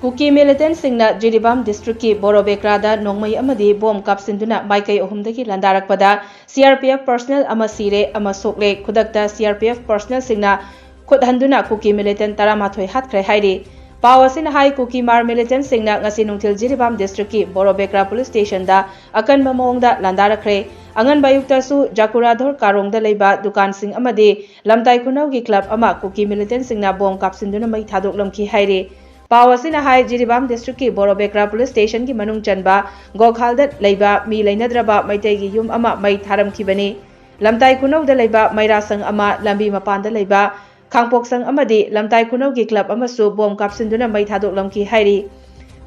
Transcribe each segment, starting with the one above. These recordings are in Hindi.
कुकी मिलिटेंट सिंगना जिरीबाम डिस्ट्रिक्ट की बोरोबेक्रादा नोंगमई अमदी बोम कापसिंदुना माइकई अहुमदगी लंदारकपदा सीआरपीएफ पर्सनल अमा सीरे अमा सोकले खुदकता सीआरपीएफ पर्सनल सिंगना खुदहंदुना कुकी मिलिटेंट 13 हातखरे हाइरी पाव असिन हाई कुकी मार मिलिटेंट सिंगना ngasi nungthil जिरीबाम डिस्ट्रिक्ट की बोरोबेक्रा पुलिस स्टेशन दा अकनबा मओंगदा लंदारखरे अंगन बायुक्तासु जाकुराधोर कारोंगदा लेबा दुकान सिंग अमदी लमताई खुनौगी क्लब अमा कुकी मिलिटेंट सिंगना बोम कापसिंदुना मई थादोकलमखी हाइरी पाव असिना हाई जिरीबाम डिस्ट्रिक्ट की बोरोबेक्रा पुलिस स्टेशन की मनुंग चनबा गोखालदा लेबा मी लेनद्रबा मैतेगी युम अमा मई थारमखिबनी लमताई खुनौदा लेबा मैरासंग अमा लंबी मपानदा लेबा खांगपोक्संग अमदी लमताई खुनौगी क्लब अमसु बोम कापसिंदुना मई थादोकलमखी हाइरी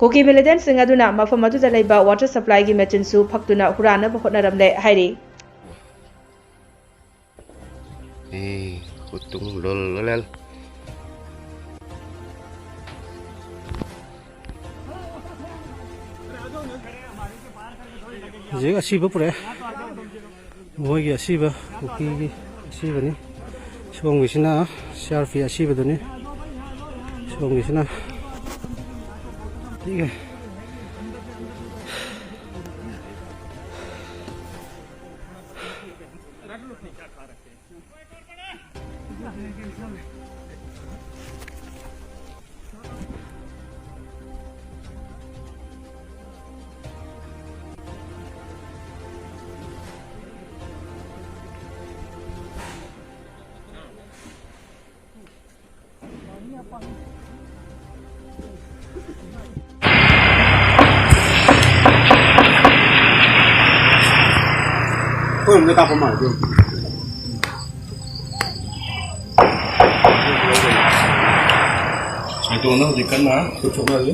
कुकी मिलिटेंट सिंग अदुना मफम अदुदा लेबा वाटर सप्लाई की मेचिनसु फक्तुना हुरानबा होटनरमले हाइरी hutung lol जे असीब पुरे मोगी असीब कुकी असीबनी सोंगिसिना सीआरपी असीबदुनी सोंगिसिना ठीक है Kau nak apa mal tu? Itu nak ikan mana? Cucuk lagi.